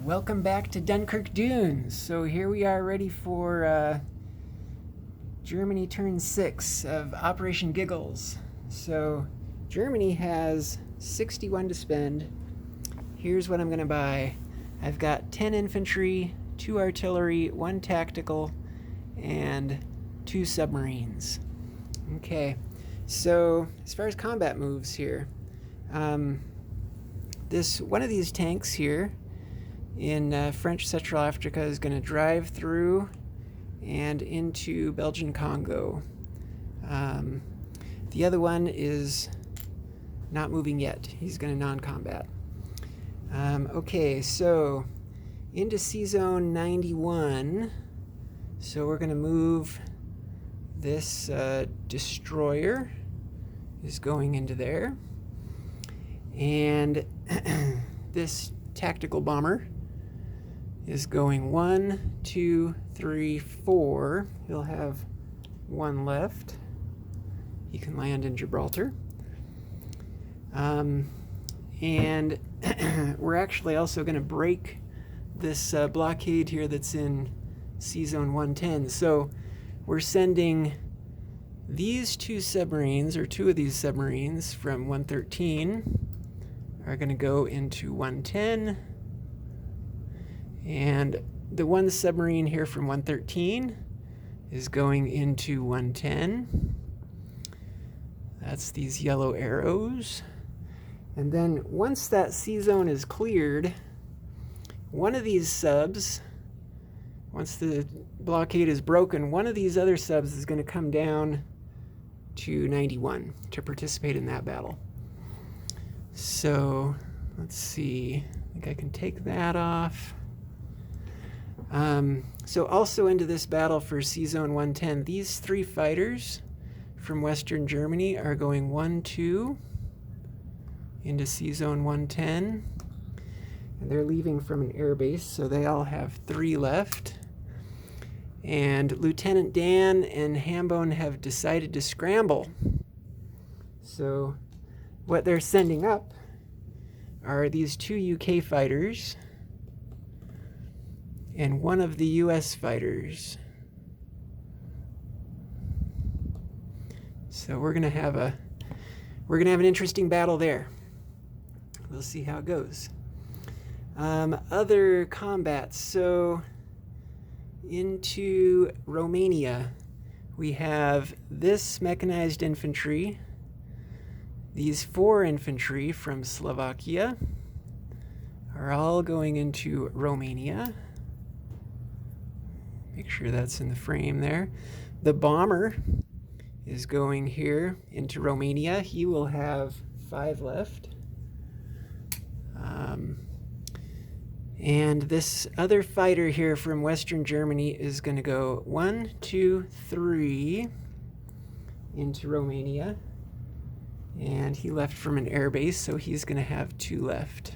Welcome back to Dunkirk Dunes. So here we are ready for Germany turn 6 of Operation Giggles. So Germany has 61 to spend. Here's what I'm going to buy. I've got 10 infantry, 2 artillery, 1 tactical, and 2 submarines. Okay, so as far as combat moves here, one of these tanks here in French Central Africa is going to drive through and into Belgian Congo. The other one is not moving yet. He's going to non-combat. Okay, so into C-Zone 91. So we're going to move this destroyer is going into there. And this tactical bomber is going 1, 2, 3, 4. He'll have 1 left. He can land in Gibraltar. And we're actually also going to break this blockade here that's in C-Zone 110. So we're sending these 2 submarines, or 2 of these submarines from 113 are going to go into 110. And the 1 submarine here from 113 is going into 110. That's these yellow arrows. And then once that C-zone is cleared, one of these subs, once the blockade is broken, one of these other subs is going to come down to 91 to participate in that battle. So let's see, I think I can take that off. So also into this battle for C-Zone 110, these 3 fighters from Western Germany are going 1, 2 into C-Zone 110. And they're leaving from an air base, so they all have 3 left. And Lieutenant Dan and Hambone have decided to scramble. So what they're sending up are these 2 UK fighters and 1 of the US fighters. So we're gonna have an interesting battle there. We'll see how it goes. Other combats. So into Romania, we have this mechanized infantry, these 4 infantry from Slovakia are all going into Romania. Make sure that's in the frame there. The bomber is going here into Romania. He will have 5 left. And this other fighter here from Western Germany is going to go 1, 2, 3 into Romania. And he left from an air base, so he's going to have 2 left.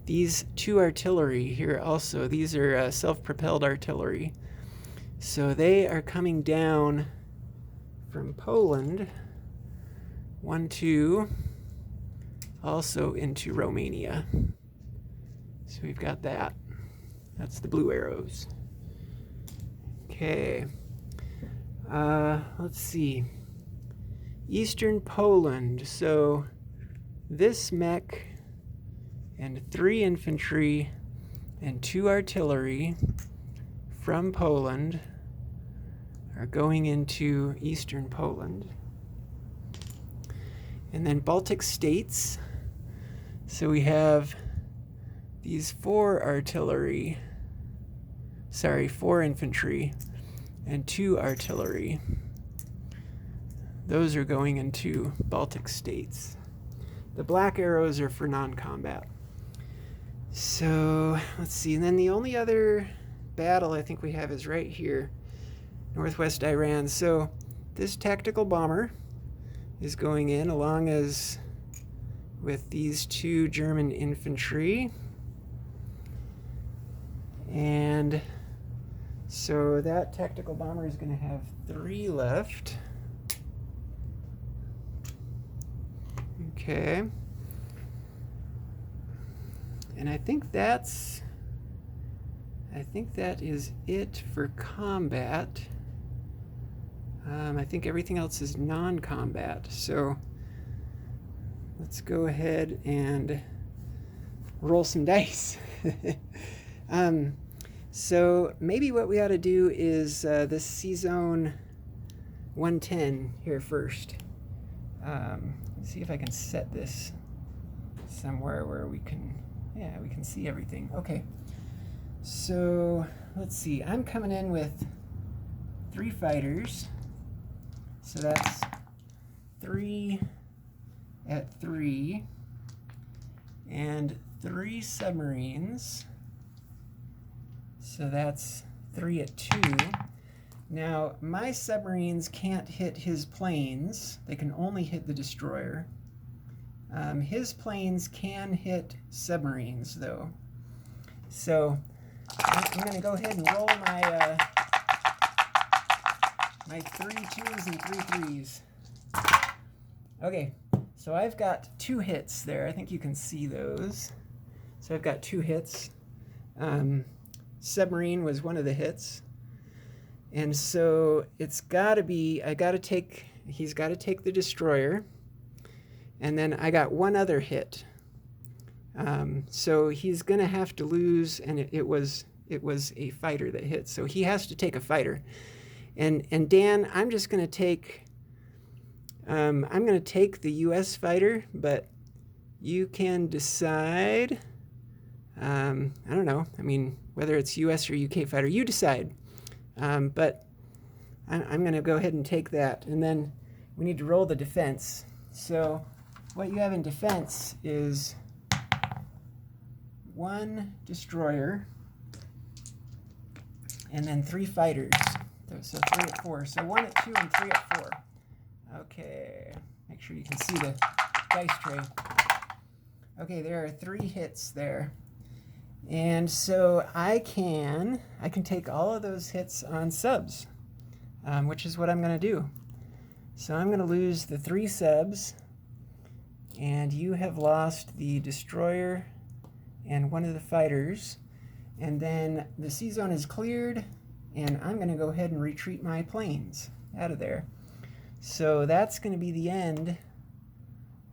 These 2 artillery here also, these are self-propelled artillery. So they are coming down from Poland, 1, 2, also into Romania. So we've got that. That's the blue arrows. Okay. Let's see. Eastern Poland. So this mech and 3 infantry and 2 artillery from Poland are going into Eastern Poland. And then Baltic States. So we have these 4 infantry and 2 artillery. Those are going into Baltic States. The black arrows are for non-combat. So let's see, and then the only other battle I think we have is right here, northwest Iran. So this tactical bomber is going in along as with these 2 German infantry. And so that tactical bomber is going to have 3 left. Okay. And I think that is it for combat. I think everything else is non-combat. So let's go ahead and roll some dice. So maybe what we ought to do is this C-Zone 110 here first. Let's see if I can set this somewhere where we can see everything. Okay, so let's see. I'm coming in with 3 fighters. So that's 3 at 3 and 3 submarines. So that's 3 at 2. Now, my submarines can't hit his planes. They can only hit the destroyer. His planes can hit submarines, though. So I'm going to go ahead and roll my my 3 2s and 3 3s. Okay, so I've got 2 hits there. I think you can see those. So I've got 2 hits. Submarine was one of the hits. And so it's got to be, he's got to take the destroyer. And then I got 1 other hit. So he's going to have to lose, and it was a fighter that hit. So he has to take a fighter. And Dan, I'm just going to take, I'm going to take the U.S. fighter, but you can decide, I don't know, I mean, whether it's U.S. or U.K. fighter, you decide. But I'm going to go ahead and take that. And then we need to roll the defense. So what you have in defense is 1 destroyer and then 3 fighters. So 3 at 4. So 1 at 2 and 3 at 4. Okay. Make sure you can see the dice tray. Okay, there are 3 hits there. And so I can take all of those hits on subs, which is what I'm going to do. So I'm going to lose the 3 subs, and you have lost the destroyer and 1 of the fighters. And then the C-Zone is cleared, and I'm going to go ahead and retreat my planes out of there. So that's going to be the end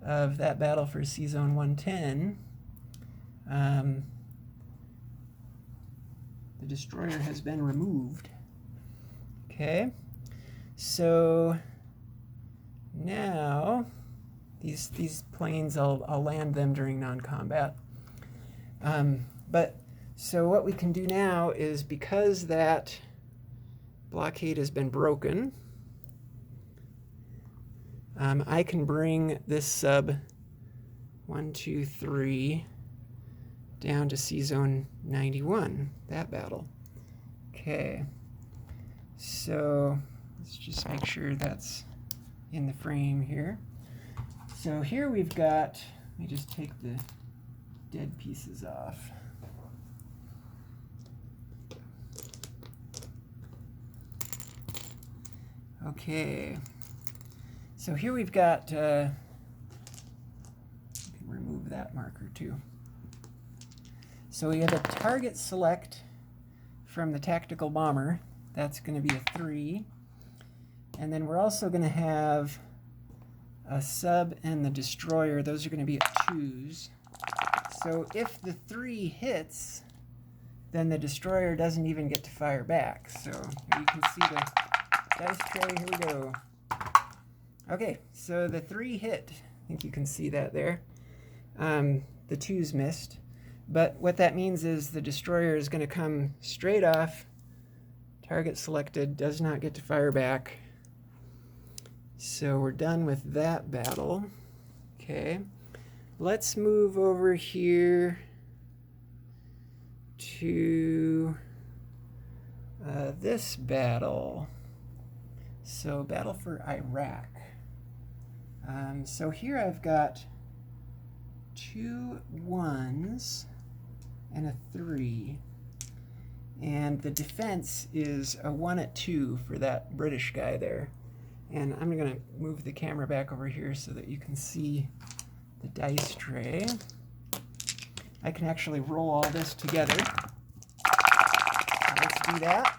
of that battle for C-Zone 110. The destroyer has been removed. Okay, so now these planes, I'll land them during non-combat. But so what we can do now is, because that blockade has been broken, I can bring this sub 1, 2, 3 down to C-Zone 91, that battle. Okay, so let's just make sure that's in the frame here. So here we've got, let me just take the dead pieces off. Okay, so here we've got, you can remove that marker too. So we have a target select from the tactical bomber. That's going to be a 3. And then we're also going to have a sub and the destroyer. Those are going to be at 2s. So if the 3 hits, then the destroyer doesn't even get to fire back. So here you can see the dice tray. Here we go. Okay, so the 3 hit. I think you can see that there. The 2s missed. But what that means is the destroyer is going to come straight off. Target selected, does not get to fire back. So we're done with that battle. Okay, let's move over here to this battle. So battle for Iraq. So here I've got 2 1s and a 3, and the defense is a 1 at 2 for that British guy there. And I'm going to move the camera back over here so that you can see the dice tray. I can actually roll all this together. So let's do that.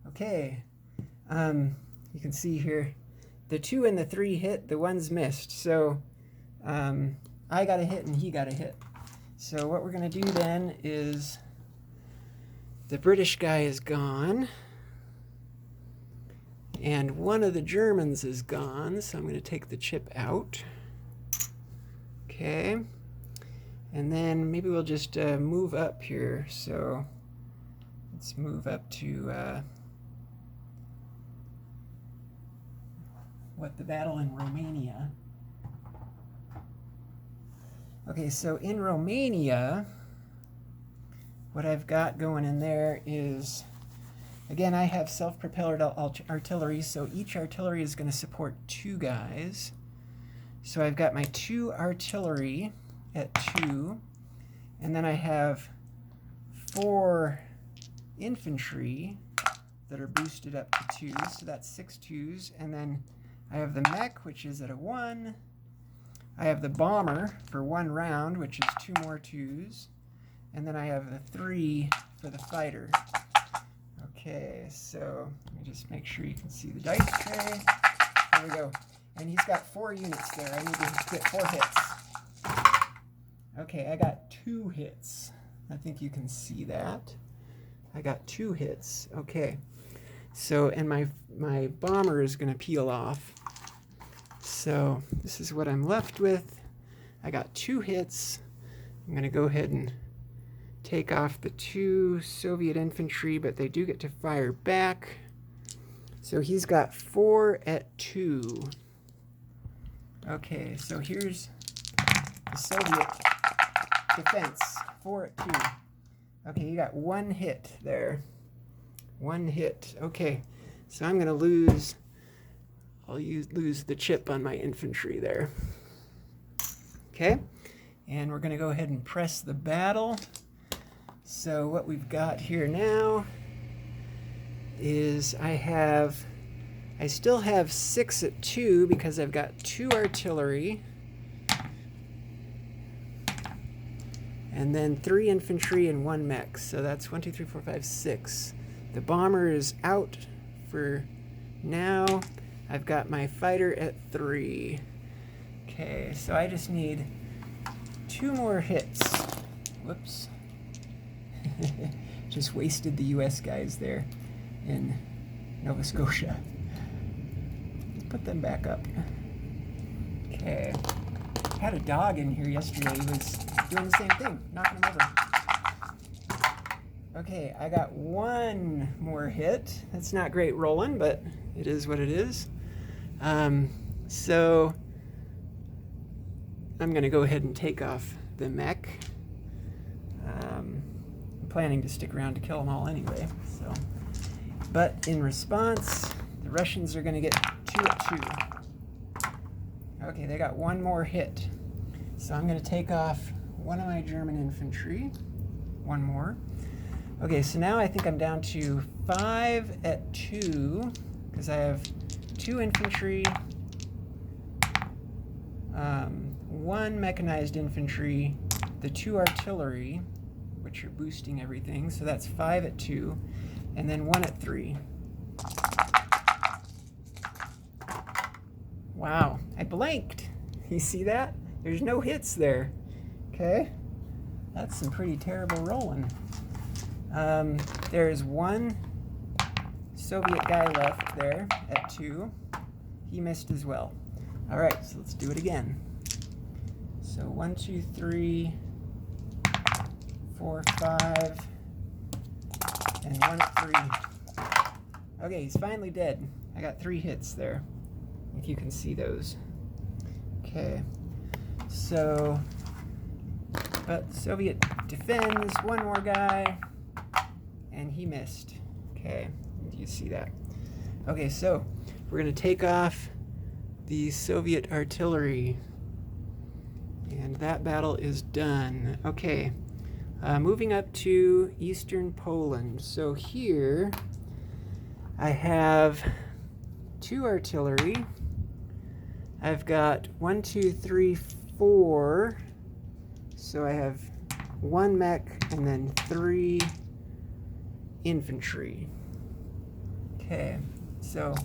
Okay. You can see here, the 2 and the 3 hit, the 1's missed. So I got a hit and he got a hit. So what we're going to do then is, the British guy is gone, and one of the Germans is gone, so I'm going to take the chip out. Okay, and then maybe we'll just move up here. So let's move up to the battle in Romania. Okay, so in Romania, what I've got going in there is, again, I have self-propelled artillery, so each artillery is going to support 2 guys. So I've got my 2 artillery at 2, and then I have 4 infantry that are boosted up to 2, so that's 6 2s, and then I have the mech, which is at a 1. I have the bomber for 1 round, which is 2 more 2s. And then I have the 3 for the fighter. Okay, so let me just make sure you can see the dice tray. There we go. And he's got 4 units there. I need to get 4 hits. Okay, I got 2 hits. I think you can see that. I got 2 hits. Okay. So, and my bomber is going to peel off. So this is what I'm left with. I got 2 hits. I'm going to go ahead and take off the 2 Soviet infantry, but they do get to fire back. So he's got 4 at 2. Okay, so here's the Soviet defense, 4 at 2. Okay, you got 1 hit there. 1 hit. Okay, so I'm going to lose... I'll lose the chip on my infantry there. Okay, and we're going to go ahead and press the battle. So what we've got here now is I still have 6 at 2 because I've got 2 artillery, and then 3 infantry and 1 mech. So that's 1, 2, 3, 4, 5, 6. The bomber is out for now. I've got my fighter at 3. Okay, so I just need 2 more hits. Whoops. Just wasted the US guys there in Nova Scotia. Put them back up. Okay. Had a dog in here yesterday. He was doing the same thing, knocking them over. Okay, I got 1 more hit. That's not great rolling, but it is what it is. So I'm going to go ahead and take off the mech. I'm planning to stick around to kill them all anyway. So, but in response, the Russians are going to get 2 at 2. Okay, they got 1 more hit. So I'm going to take off 1 of my German infantry. 1 more. Okay, so now I think I'm down to 5 at 2 because I have 2 infantry, 1 mechanized infantry, the 2 artillery, which are boosting everything, so that's 5 at 2, and then 1 at 3. Wow, I blanked. You see that? There's no hits there. Okay, that's some pretty terrible rolling. There's 1 Soviet guy left there at 2. He missed as well. All right, so let's do it again. So 1, 2, 3, 4, 5, and 1 at 3. Okay, he's finally dead. I got 3 hits there, if you can see those. Okay, so, but Soviet defends, 1 more guy, and he missed. Okay, do you see that? Okay, so we're going to take off the Soviet artillery, and that battle is done. Okay, moving up to eastern Poland. So here I have 2 artillery. I've got 1, 2, 3, 4 So I have 1 mech and then 3 infantry. Okay, so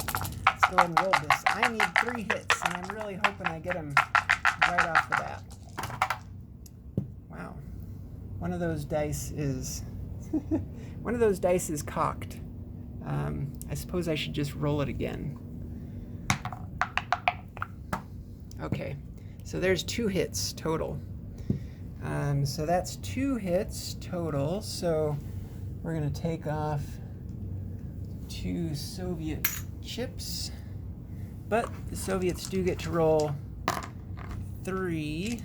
let's go ahead and roll this. I need 3 hits, and I'm really hoping I get them right off the bat. Wow. One of those dice is cocked. I suppose I should just roll it again. Okay, so there's 2 hits total. So that's 2 hits total. So we're going to take off 2 Soviet chips. But the Soviets do get to roll 3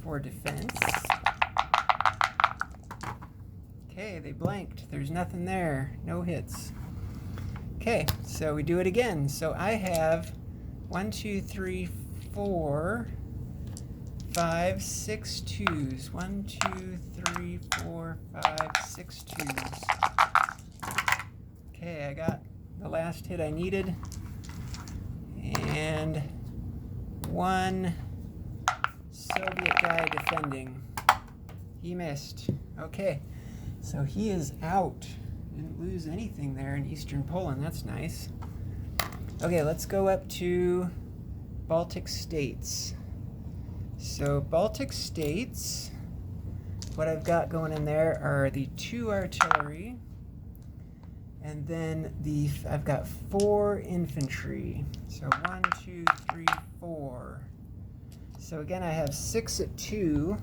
for defense. Okay, they blanked. There's nothing there. No hits. Okay, so we do it again. So I have 1, 2, 3, 4, 5, 6 twos. 1, 2, 3, 4, 5, 6 twos. Okay, I got the last hit I needed. And 1 Soviet guy defending. He missed. Okay, so he is out. Didn't lose anything there in Eastern Poland. That's nice. Okay, let's go up to Baltic States. So Baltic States, what I've got going in there are the 2 artillery, and then I've got 4 infantry. So 1, 2, 3, 4. So again, I have 6 at 2,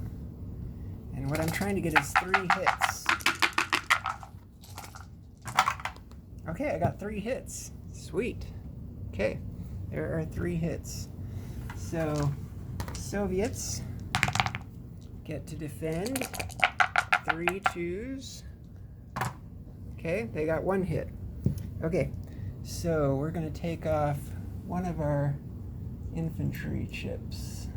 and what I'm trying to get is 3 hits. Okay, I got 3 hits. Sweet. Okay, there are 3 hits. So Soviets get to defend 3 twos. Okay, they got 1 hit. Okay, so we're going to take off one of our infantry chips.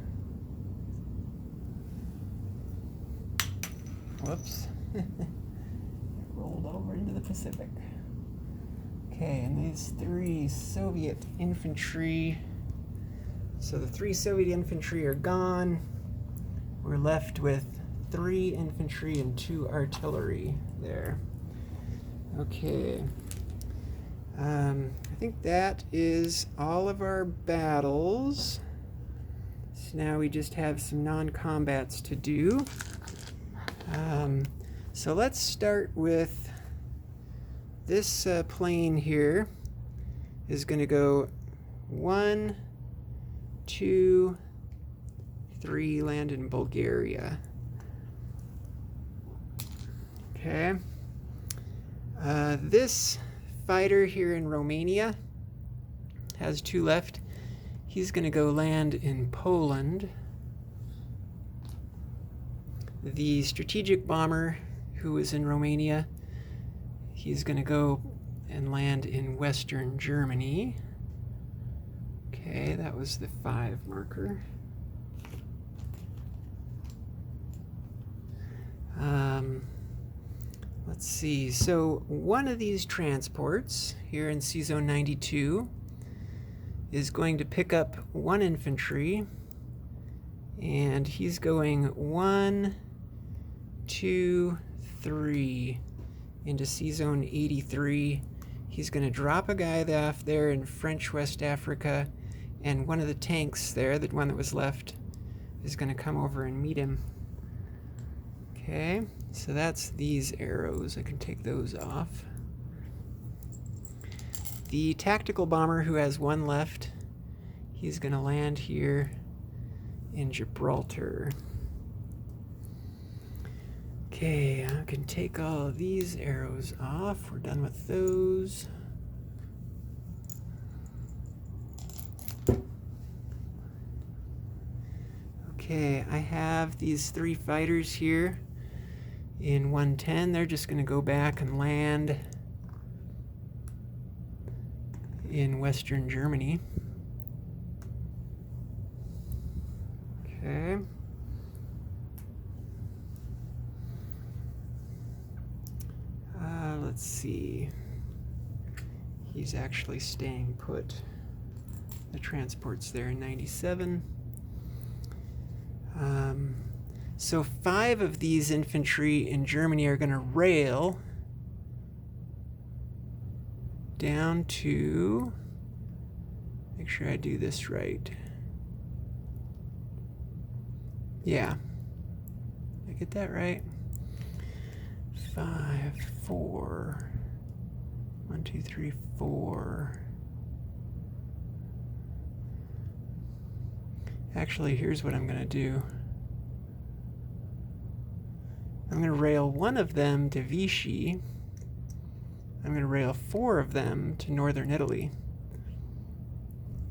Whoops. It rolled over into the Pacific. Okay, and these 3 Soviet infantry. So the 3 Soviet infantry are gone. We're left with 3 infantry and 2 artillery there. Okay. I think that is all of our battles. So now we just have some non-combats to do. So let's start with this plane here is going to go 1, 2, 3, land in Bulgaria. Okay. This fighter here in Romania has 2 left. He's going to go land in Poland. The strategic bomber who is in Romania, he's going to go and land in Western Germany. Okay, that was the 5 marker. Let's see. So one of these transports here in C-Zone 92 is going to pick up 1 infantry, and he's going 1, 2, 3 into C-Zone 83. He's going to drop a guy off there in French West Africa, and one of the tanks there, the one that was left, is going to come over and meet him. Okay, so that's these arrows. I can take those off. The tactical bomber who has 1 left, he's going to land here in Gibraltar. Okay, I can take all of these arrows off. We're done with those. Okay, I have these 3 fighters here in 110. They're just going to go back and land in Western Germany. Okay. Let's see. He's actually staying put. The transport's there in 97. So 5 of these infantry in Germany are going to rail down to, make sure I do this right. Yeah. Did I get that right? 5, 4. 1, 2, 3, 4. Actually, here's what I'm going to do. I'm going to rail 1 of them to Vichy. I'm going to rail 4 of them to northern Italy.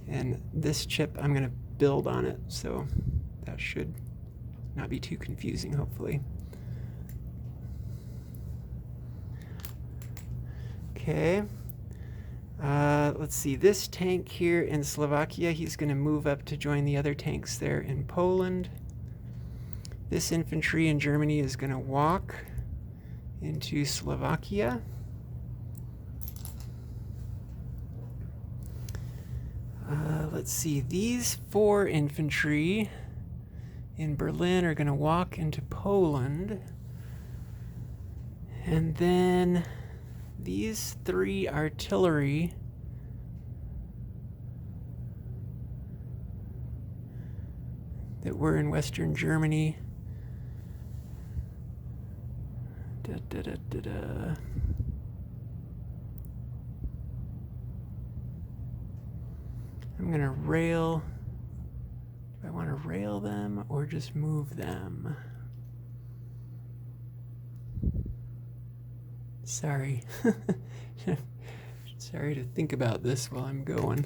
And this chip, I'm going to build on it, so that should not be too confusing, hopefully. Okay. Let's see, this tank here in Slovakia, he's going to move up to join the other tanks there in Poland. This infantry in Germany is going to walk into Slovakia. Let's see, these 4 infantry in Berlin are going to walk into Poland. And then these 3 artillery that were in Western Germany. I'm going to rail. Do I want to rail them or just move them? Sorry. Sorry to think about this while I'm going.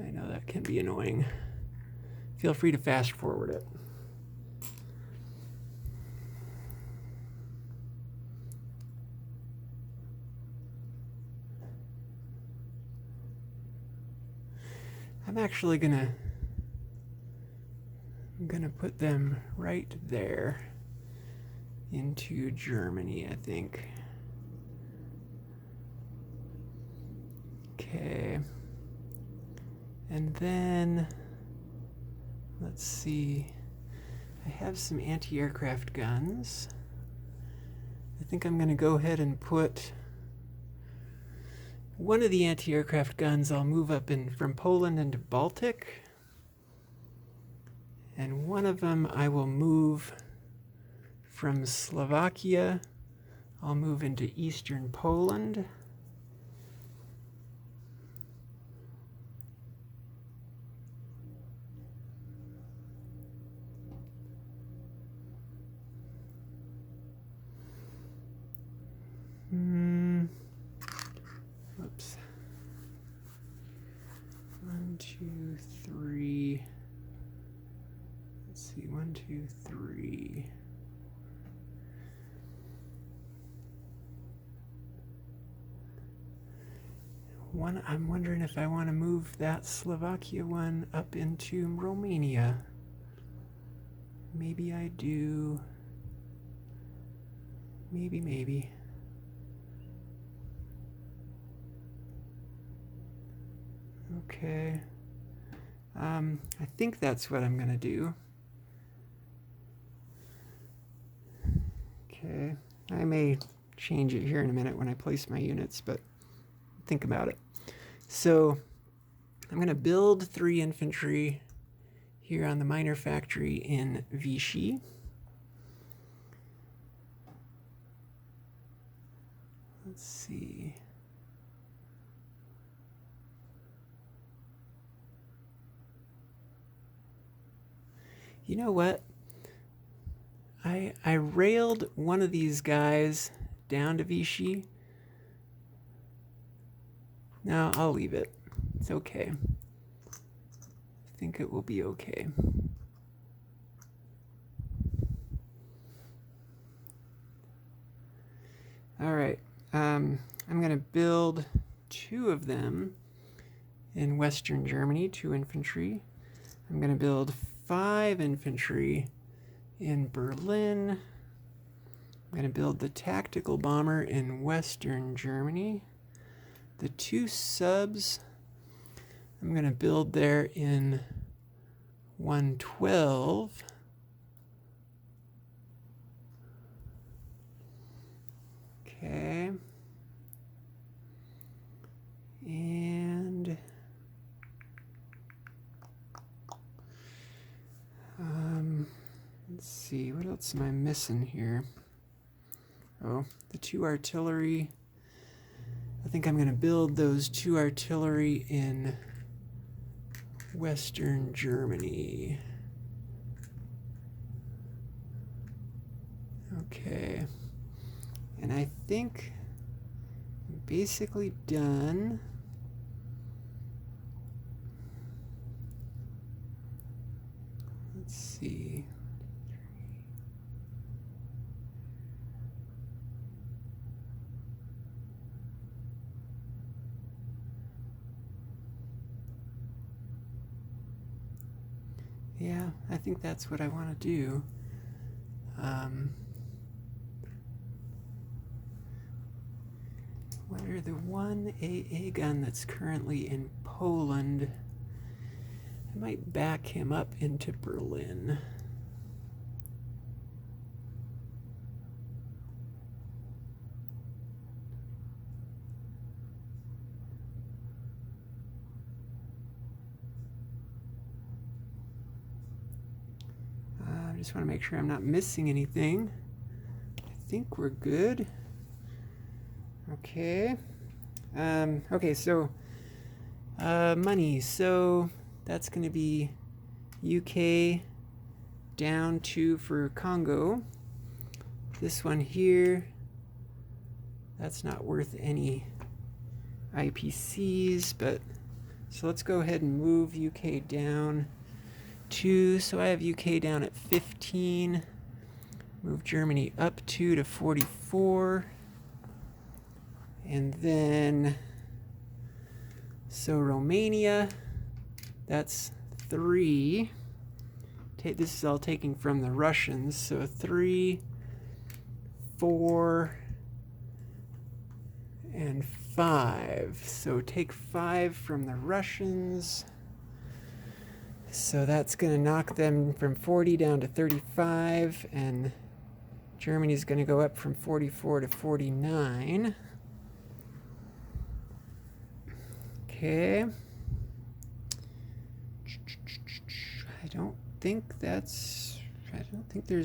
I know that can be annoying. Feel free to fast forward it. I'm actually gonna put them right there into Germany, I think. Okay. And then let's see. I have some anti-aircraft guns. I think I'm going to go ahead and put one of the anti-aircraft guns, I'll move up from Poland into Baltic. And one of them I will move from Slovakia. I'll move into eastern Poland. Oops. 1, 2, 3. Let's see, 1, 2, 3. I'm wondering if I want to move that Slovakia one up into Romania. Maybe I do. Maybe. Okay. I think that's what I'm going to do. Okay. I may change it here in a minute when I place my units, but think about it. So I'm going to build 3 infantry here on the minor factory in Vichy. Let's see. You know what? I railed one of these guys down to Vichy. No, I'll leave it. It's okay. I think it will be okay. All right. I'm going to build 2 of them in Western Germany, 2 infantry. I'm going to build 5 infantry in Berlin. I'm going to build the tactical bomber in Western Germany. The 2 subs I'm going to build there in 112. Okay. And let's see, what else am I missing here? Oh, the 2 artillery. I think I'm going to build those 2 artillery in Western Germany. Okay. And I think I'm basically done. Let's see. Yeah, I think that's what I want to do. What are the 1 AA gun that's currently in Poland? I might back him up into Berlin. I just want to make sure I'm not missing anything. I think we're good. Okay. Okay, so money. So that's going to be UK down 2 for Congo. This one here, that's not worth any IPCs, but so let's go ahead and move UK down 2. So I have UK down at 15. Move Germany up 2 to 44. And then, so Romania, that's 3. This is all taking from the Russians. So 3, 4, and 5. So take 5 from the Russians. So that's going to knock them from 40 down to 35. And Germany's going to go up from 44 to 49. Okay. I don't think there's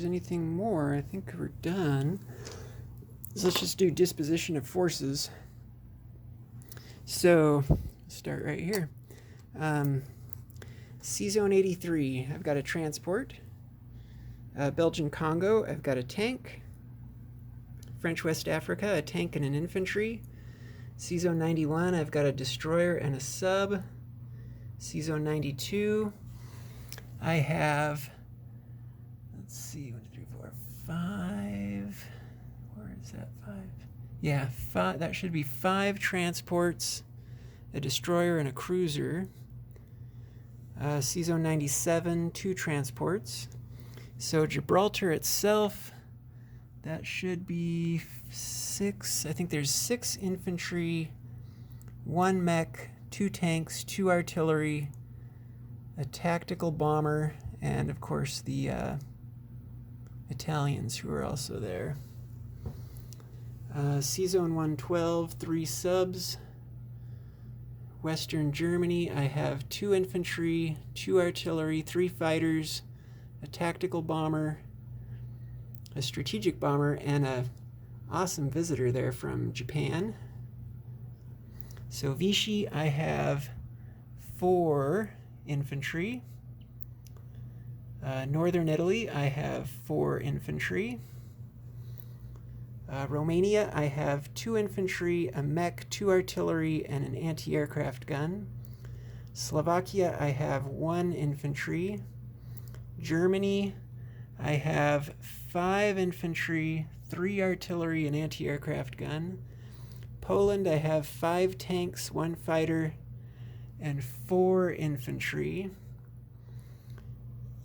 anything more. I think we're done. So let's just do disposition of forces. So, start right here. C-Zone 83, I've got a transport. Belgian Congo, I've got a tank. French West Africa, a tank and an infantry. C-Zone 91, I've got a destroyer and a sub. C-Zone 92, I have, let's see, 1, 2, 3, 4, 5. Where is that? 5? Yeah, 5. That should be 5 transports, a destroyer and a cruiser. C-Zone 97, 2 transports. So Gibraltar itself, that should be 6. I think there's 6 infantry, 1 mech, 2 tanks, 2 artillery, a tactical bomber, and of course the Italians who are also there. C-Zone 112, 3 subs. Western Germany, I have 2 infantry, 2 artillery, 3 fighters, a tactical bomber, a strategic bomber, and a awesome visitor there from Japan. So Vichy, I have 4 infantry. Northern Italy, I have 4 infantry. Romania, I have 2 infantry, a mech, 2 artillery, and an anti-aircraft gun. Slovakia, I have 1 infantry. Germany, I have 5 infantry, 3 artillery, and anti-aircraft gun. Poland, I have 5 tanks, 1 fighter, and 4 infantry.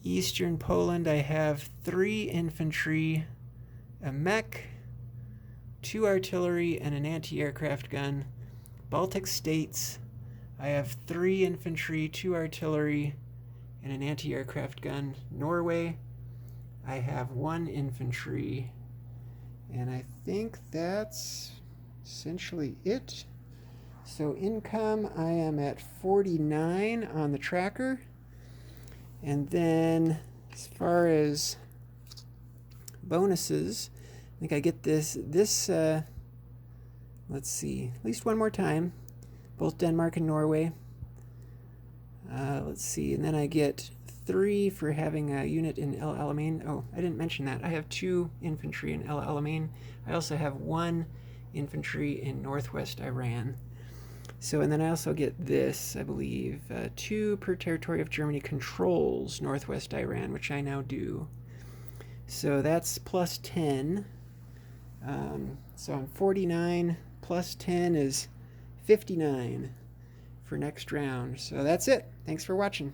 Eastern Poland, I have 3 infantry, a mech, 2 artillery, and an anti-aircraft gun. Baltic States, I have 3 infantry, 2 artillery, and an anti-aircraft gun. Norway, I have 1 infantry. And I think that's essentially it. So income, I am at 49 on the tracker. And then as far as bonuses, I think I get this let's see, at least one more time. Both Denmark and Norway. Let's see, and then I get 3 for having a unit in El Alamein. Oh, I didn't mention that. I have 2 infantry in El Alamein. I also have 1 infantry in northwest Iran. So, and then I also get this, I believe, 2 per territory of Germany controls northwest Iran, which I now do. So that's plus 10. So I'm 49, plus 10 is 59 for next round. So that's it. Thanks for watching.